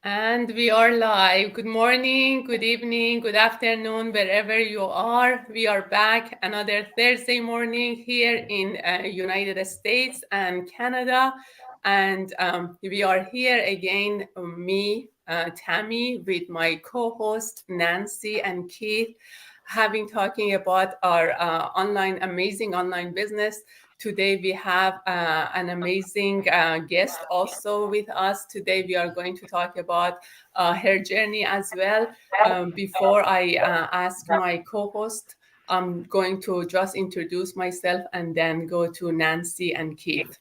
And we are live. Good morning, good evening, good afternoon, wherever you are. We are back another Thursday morning here in United States and Canada. And we are here again, me, Tammy, with my co-host Nancy and Keith, having talking about our amazing online business. Today we have an amazing guest also with us. Today we are going to talk about her journey as well. Before I ask my co-host, I'm going to just introduce myself and then go to Nancy and Keith.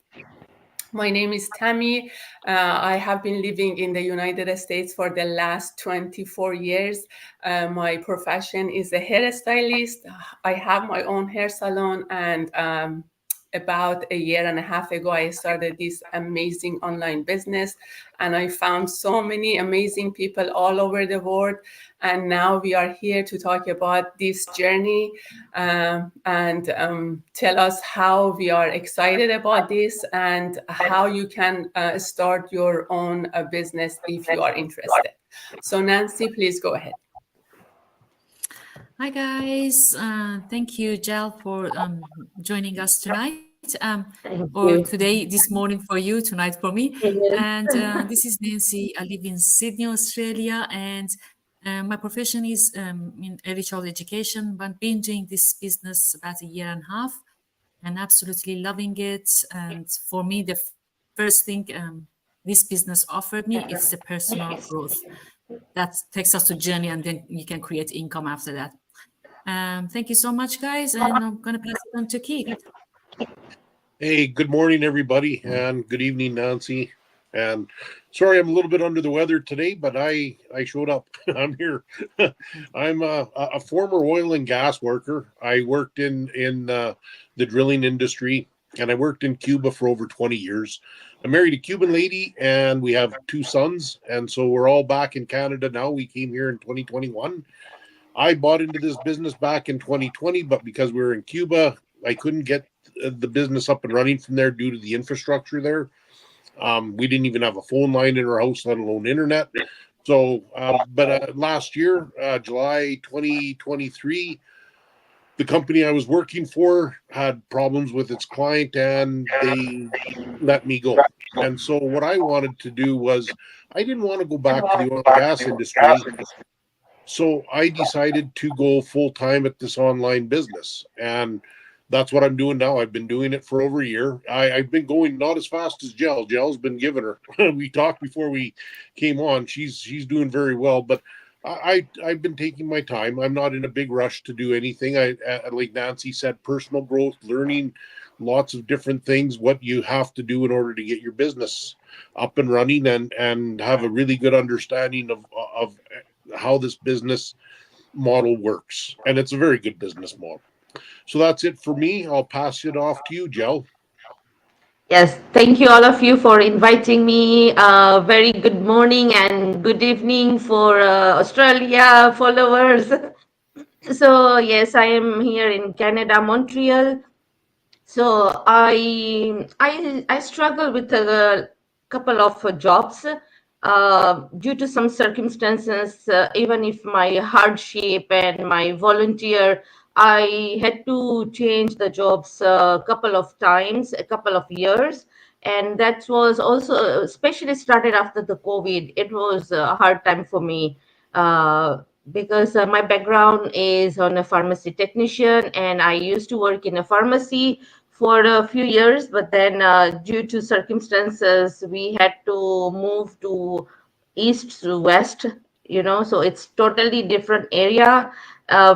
My name is Tammy. I have been living in the United States for the last 24 years. My profession is a hairstylist. I have my own hair salon, and about a year and a half ago, I started this amazing online business. And I found so many amazing people all over the world. And now we are here to talk about this journey and tell us how we are excited about this and how you can start your own business if you are interested. So, Nancy, please go ahead. Hi guys, thank you, Jal, for joining us tonight, Thank or you. today, this morning for you, tonight for me. Yes. And this is Nancy. I live in Sydney, Australia, and my profession is in early childhood education. But I've been doing this business about a year and a half, and absolutely loving it. And for me, the first thing this business offered me is the personal growth. That takes us to journey, and then you can create income after that. Thank you so much, guys, and I'm going to pass it on to Keith. Hey, good morning, everybody, and good evening, Nancy. And sorry, I'm a little bit under the weather today, but I showed up. I'm here. I'm a former oil and gas worker. I worked in the drilling industry, and I worked in Cuba for over 20 years. I married a Cuban lady, and we have two sons, and so we're all back in Canada now. We came here in 2021. I bought into this business back in 2020, but because we were in Cuba, I couldn't get the business up and running from there due to the infrastructure there. We didn't even have a phone line in our house, let alone internet. So, but last year, July 2023, the company I was working for had problems with its client and they let me go. And so, what I wanted to do was, I didn't want to go back to the oil and gas industry. So I decided to go full time at this online business. And that's what I'm doing now. I've been doing it for over a year. I've been going not as fast as Gel. Gel's been giving her. We talked before we came on. She's doing very well, but I've been taking my time. I'm not in a big rush to do anything. Like Nancy said, personal growth, learning lots of different things, what you have to do in order to get your business up and running and have a really good understanding of how this business model works. And it's a very good business model. So that's it for me. I'll pass it off to you, Gel. Yes, thank you all of you for inviting me. Very good morning and good evening for Australia followers. So yes, I am here in Canada, Montreal. So I struggle with a couple of jobs due to some circumstances. Even if my hardship and my volunteer, I had to change the jobs a couple of times, a couple of years, and that was also especially started after the COVID. It was a hard time for me. Because my background is on a pharmacy technician and I used to work in a pharmacy for a few years, but then due to circumstances, we had to move to east to west, so it's totally different area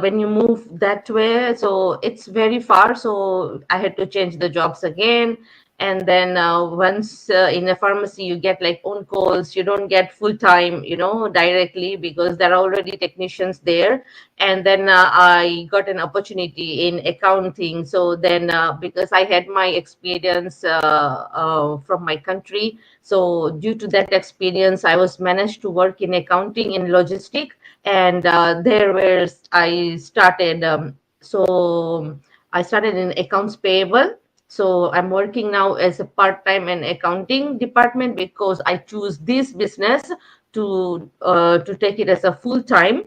when you move that way. So it's very far. So I had to change the jobs again. And then once in a pharmacy, you get like on calls, you don't get full time, directly because there are already technicians there. And then I got an opportunity in accounting. So then because I had my experience from my country, so due to that experience, I was managed to work in accounting in logistic, and there where I started. So I started in accounts payable. So I'm working now as a part-time in accounting department because I choose this business to take it as a full time.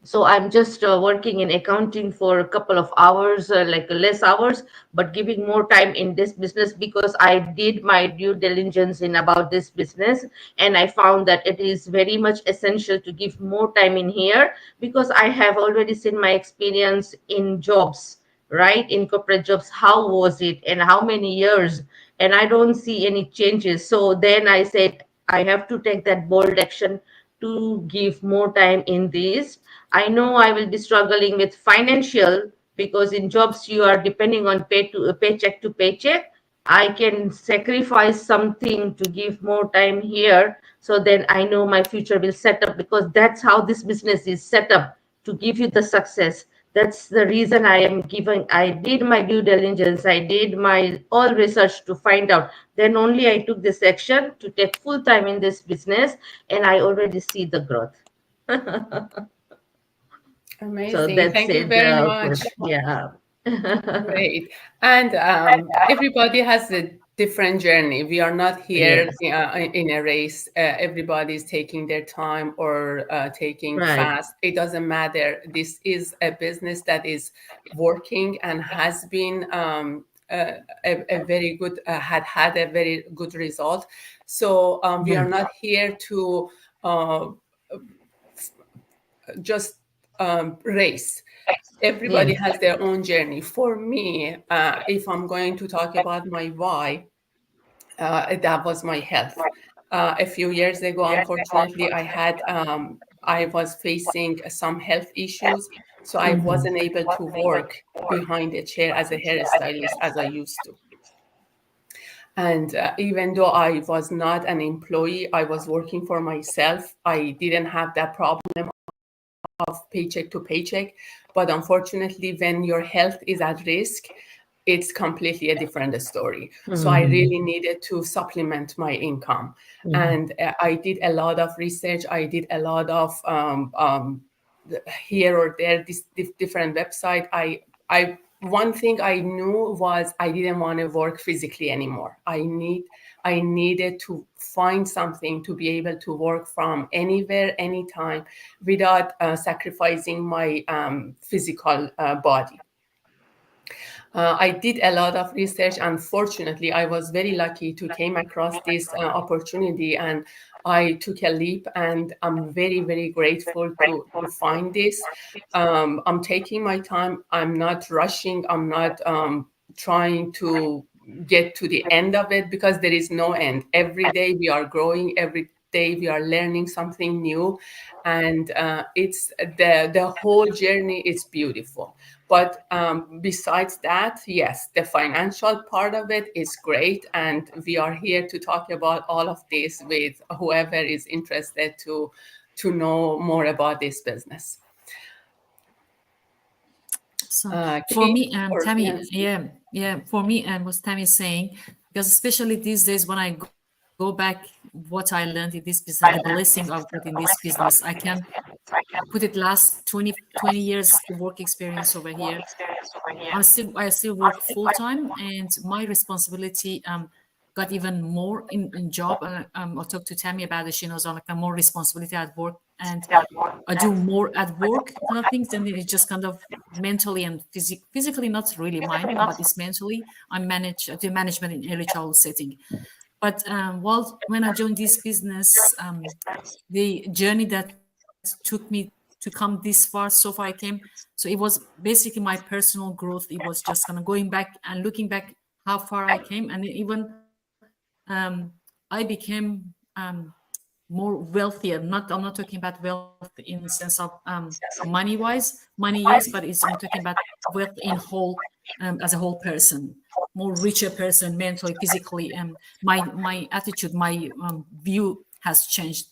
So I'm just working in accounting for a couple of hours, like less hours, but giving more time in this business because I did my due diligence in about this business, and I found that it is very much essential to give more time in here because I have already seen my experience in jobs, right? In corporate jobs, how was it and how many years? And I don't see any changes. So then I said, I have to take that bold action to give more time in this. I know I will be struggling with financial because in jobs you are depending on paycheck to paycheck. I can sacrifice something to give more time here. So then I know my future will set up because that's how this business is set up to give you the success. That's the reason I am giving. I did my due diligence. I did my all research to find out. Then only I took this action to take full time in this business, and I already see the growth. So Amazing. that's Thank you it. very much. Yeah. Great. And everybody has a different journey. We are not here Yes. in a race. Everybody is taking their time or taking Right. fast. It doesn't matter. This is a business that is working and has been a very good, had a very good result. So we are not here to just race. Everybody Yes. has their own journey. For me, if I'm going to talk about my why, that was my health. A few years ago, unfortunately, I was facing some health issues, so I wasn't able to work behind a chair as a hairstylist as I used to. And even though I was not an employee, I was working for myself. I didn't have that problem of paycheck to paycheck. But unfortunately, when your health is at risk, it's completely a different story. So I really needed to supplement my income. And I did a lot of research. I did a lot of here or there, this different website. One thing I knew was I didn't want to work physically anymore. I needed to find something to be able to work from anywhere, anytime, without sacrificing my physical body. I did a lot of research. Unfortunately, I was very lucky to came across this opportunity, and I took a leap, and I'm very, very grateful to find this. I'm taking my time. I'm not rushing. I'm not trying to get to the end of it because there is no end. Every day we are growing. Every day we are learning something new, and it's the whole journey is beautiful. But besides that, yes, the financial part of it is great, and we are here to talk about all of this with whoever is interested to know more about this business. So for me, Tammy, for me, and what Tammy is saying, because especially these days when I go back, what I learned in this business, the blessing I've got in this business, I can put it last 20 years work experience over here. I still work full time, and my responsibility got even more in job. I'll talk to Tammy about it. She knows I'm like more responsibility at work, and I do more at work kind of things, and it's just kind of mentally and physically not really mine, but it's mentally. I do management in early childhood setting. But when I joined this business, the journey that took me to come this far, so far I came. So it was basically my personal growth. It was just kind of going back and looking back how far I came, and even I became more wealthier. I'm not talking about wealth in the sense of money wise. Money, yes, but I'm talking about wealth in whole as a whole person, more richer person, mentally, physically, and my attitude, my view has changed.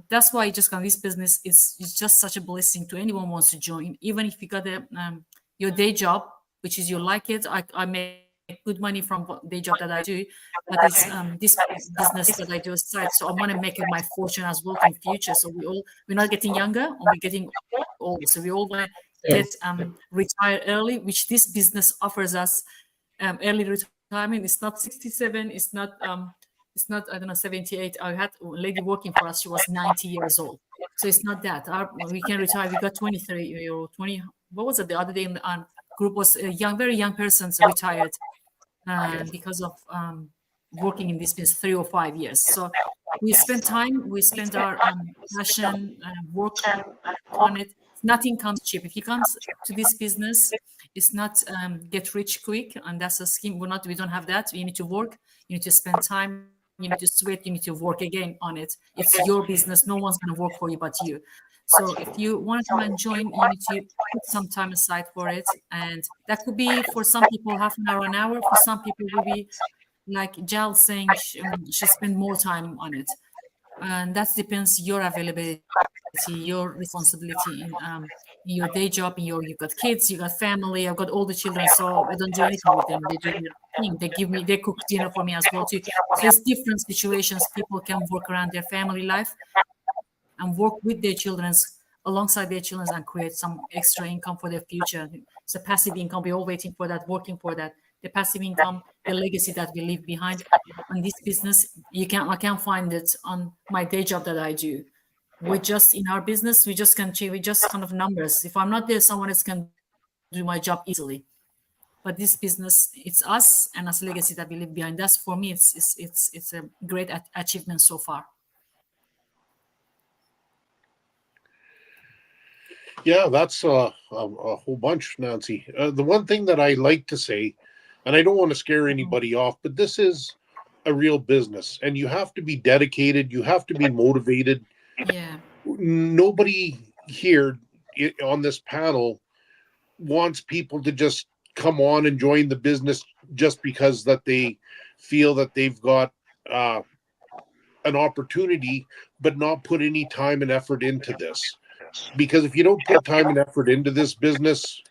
That's why just this business is just such a blessing to anyone who wants to join. Even if you got your day job, which is you like it, I make good money from the job that I do, but it's this business that I do aside. So I want to make it my fortune as well in future. So we're not getting younger, or we're getting older. So we all want to get retire early, which this business offers us early retirement. It's not 67. It's not It's not, I don't know, 78. I had a lady working for us. She was 90 years old. So it's not that. We can retire. We got 23 or 20. What was it the other day in the group was a young, very young person retired because of working in this business 3 or 5 years. So we spend time, we spend our passion, work on it. Nothing comes cheap. If you come to this business, it's not get rich quick, and that's a scheme. We don't have that. You need to work. You need to spend time. You need to sweat. You need to work again on it. It's your business. No one's going to work for you but you. So if you want to come and join, you need to put some time aside for it, and that could be for some people half an hour, an hour. For some people, will be like Jal saying she spend more time on it, and that depends your availability, your responsibility in your day job. You've got kids, you got family. I've got all the children, so I don't do anything with them. They do their thing. They cook dinner for me as well too. So it's different situations. People can work around their family life and work with their children, alongside their children, and create some extra income for their future. It's a passive income. We're all waiting for that, working for that. The passive income, the legacy that we leave behind on this business, I can't find it on my day job that I do. We just, in our business, we just kind of numbers. If I'm not there, someone else can do my job easily. But this business, it's us and us legacy that we leave behind. That's, for me, it's a great achievement so far. Yeah, that's a whole bunch, Nancy. The one thing that I like to say, and I don't want to scare anybody off, but this is a real business, and you have to be dedicated. You have to be motivated. Yeah. Nobody here on this panel wants people to just come on and join the business just because that they feel that they've got an opportunity, but not put any time and effort into this. Because if you don't put time and effort into this business,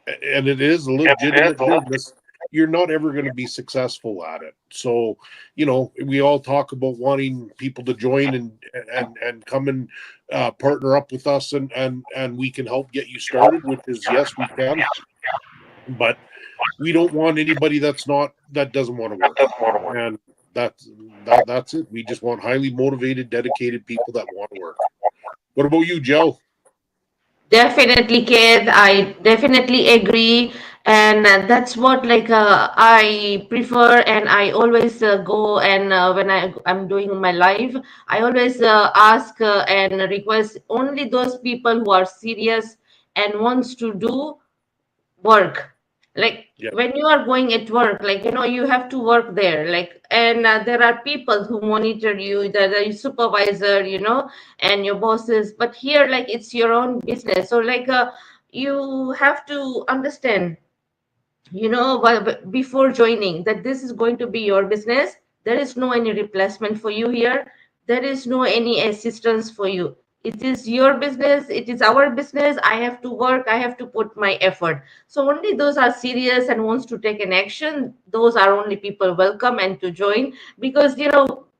and it is a legitimate business, you're not ever going to be successful at it. So, we all talk about wanting people to join and come and partner up with us, and we can help get you started, which is, yes, we can. But we don't want anybody that doesn't want to work. And that's it. We just want highly motivated, dedicated people that want to work. What about you, Joe? Definitely, Keith. I definitely agree, and that's what I prefer. And I always go, and when I'm doing my live, I always ask and request only those people who are serious and wants to do work. When you are going at work, you have to work there, and there are people who monitor you, the supervisor, and your bosses. But here, it's your own business, so you have to understand, before joining, that this is going to be your business. There is no any replacement for you here. There is no any assistance for you. It is your business. It is our business. I have to work. I have to put my effort. So only those are serious and wants to take an action. Those are only people welcome and to join, because,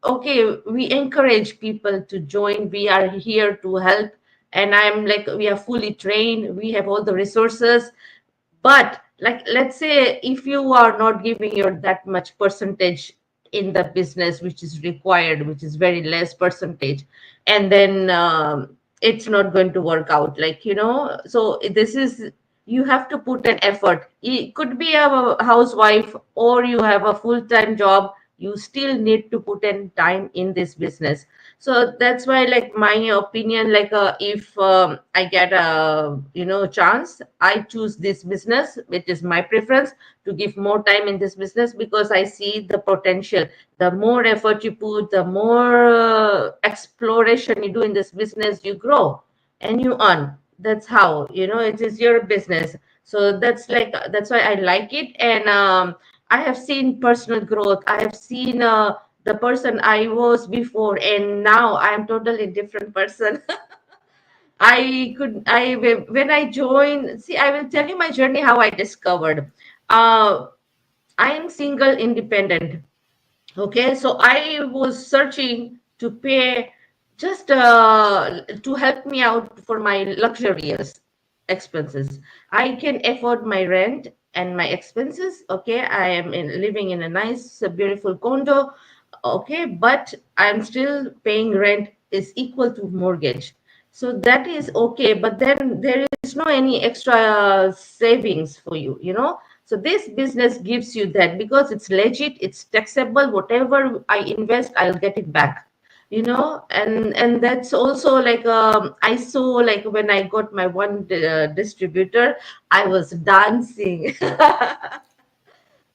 okay, we encourage people to join. We are here to help. And we are fully trained. We have all the resources. But let's say if you are not giving your that much percentage in the business, which is required, which is very less percentage, and then it's not going to work out, so this is, you have to put an effort. It could be a housewife or you have a full-time job, you still need to put in time in this business. So that's why, my opinion, if I get a chance, I choose this business, which is my preference, to give more time in this business, because I see the potential. The more effort you put, the more exploration you do in this business, you grow and you earn. That's how, it is your business. So that's why I like it. And I have seen personal growth. I have seen the person I was before, and now I am totally different person. When I joined, see, I will tell you my journey, how I discovered. I am single, independent. Okay, so I was searching to pay just to help me out for my luxurious expenses. I can afford my rent and my expenses. Okay, I am living in a nice, beautiful condo. okay, but I'm still paying rent is equal to mortgage. So that is okay, but then there is no any extra savings for you, you know. So this business gives you that because it's legit, it's taxable. Whatever I invest, I'll get it back, you know. And that's also like I saw like when I got my one distributor, I was dancing.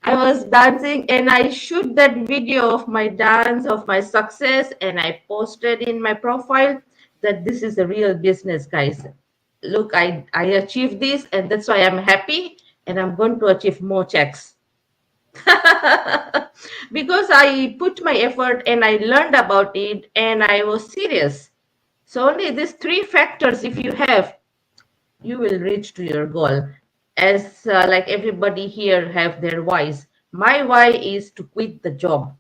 I was dancing and I shoot that video of my dance, of my success, and I posted in my profile that this is a real business, guys. Look, I achieved this, and that's why I'm happy, and I'm going to achieve more checks. Because I put my effort and I learned about it and I was serious. So only these three factors, if you have, you will reach to your goal. As like everybody here have their whys. My why is to quit the job.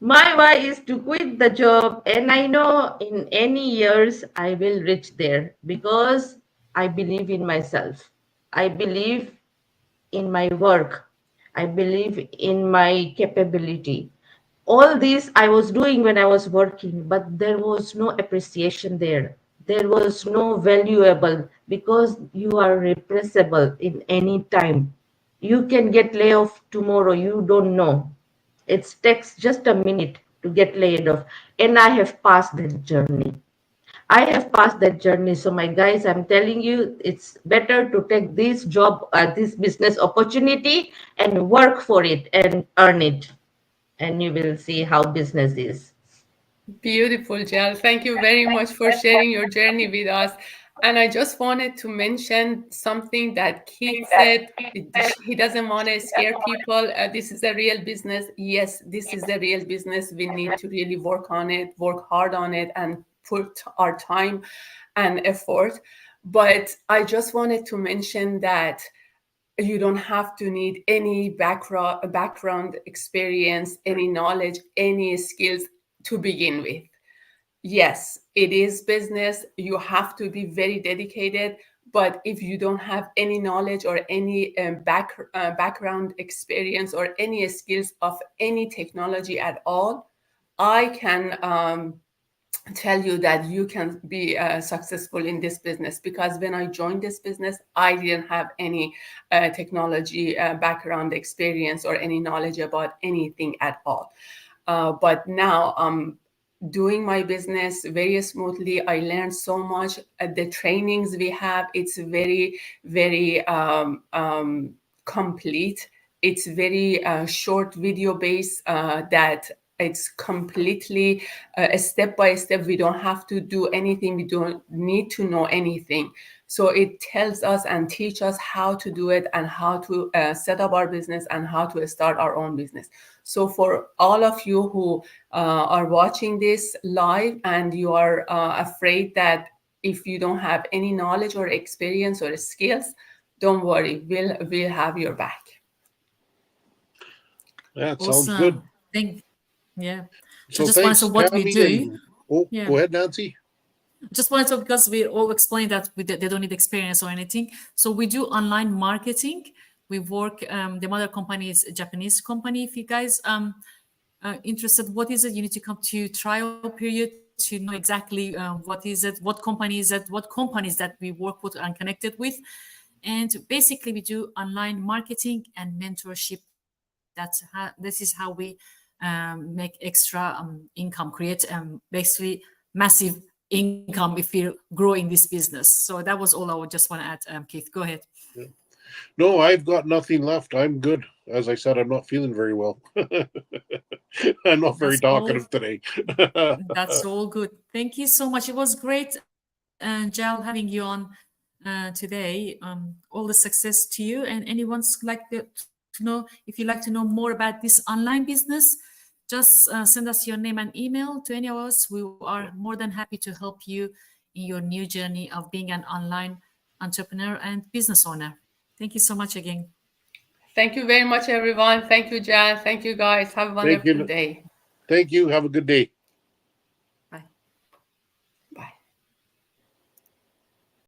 My why is to quit the job, and I know in any years I will reach there because I believe in myself. I believe in my work. I believe in my capability. All this I was doing when I was working, but there was no appreciation there. There was no valuable because you are replaceable in any time. You can get laid off tomorrow. You don't know. It takes just a minute to get laid off. And I have passed that journey. I have passed that journey. So, my guys, I'm telling you, it's better to take this job, this business opportunity and work for it and earn it. And you will see how business is. Beautiful, Jal. Thank you very much for sharing your journey with us. And I just wanted to mention something that Keith said. He doesn't want to scare people. This is a real business. Yes, this is a real business. We need to really work on it, work hard on it, and put our time and effort. But I just wanted to mention that you don't have to need any background experience, any knowledge, any skills to begin with. Yes, it is business. You have to be very dedicated. But if you don't have any knowledge or any background experience or any skills of any technology at all, I can tell you that you can be successful in this business, because when I joined this business, I didn't have any technology background experience or any knowledge about anything at all. But now I'm doing my business very smoothly. I learned so much. The trainings we have, it's very, very complete. It's very short video based that it's completely step by step. We don't have to do anything. We don't need to know anything. So it tells us and teach us how to do it and how to set up our business and how to start our own business. So for all of you who are watching this live and you are afraid that if you don't have any knowledge or experience or skills, don't worry, we'll have your back. That sounds good. Yeah. So just want to say what we do. Yeah. Go ahead, Nancy. Just wanted to, because we all explained that they don't need experience or anything. So we do online marketing. We work, the mother company is a Japanese company. If you guys are interested, what is it? You need to come to trial period to know exactly what is it, what company is it, what companies that we work with and connected with. And basically we do online marketing and mentorship. This is how we make extra income, create basically massive income if you grow in this business. So that was all I would just want to add. Keith, go ahead. Yeah. No, I've got nothing left. I'm good. As I said, I'm not feeling very well. I'm not very talkative today. That's all good. Thank you so much. It was great, Jal, having you on today. All the success to you. And anyone's like to know, if you'd like to know more about this online business, just send us your name and email to any of us. We are more than happy to help you in your new journey of being an online entrepreneur and business owner. Thank you so much again. Thank you very much, everyone. Thank you, Jan. Thank you, guys. Have a wonderful day. Thank you. Have a good day.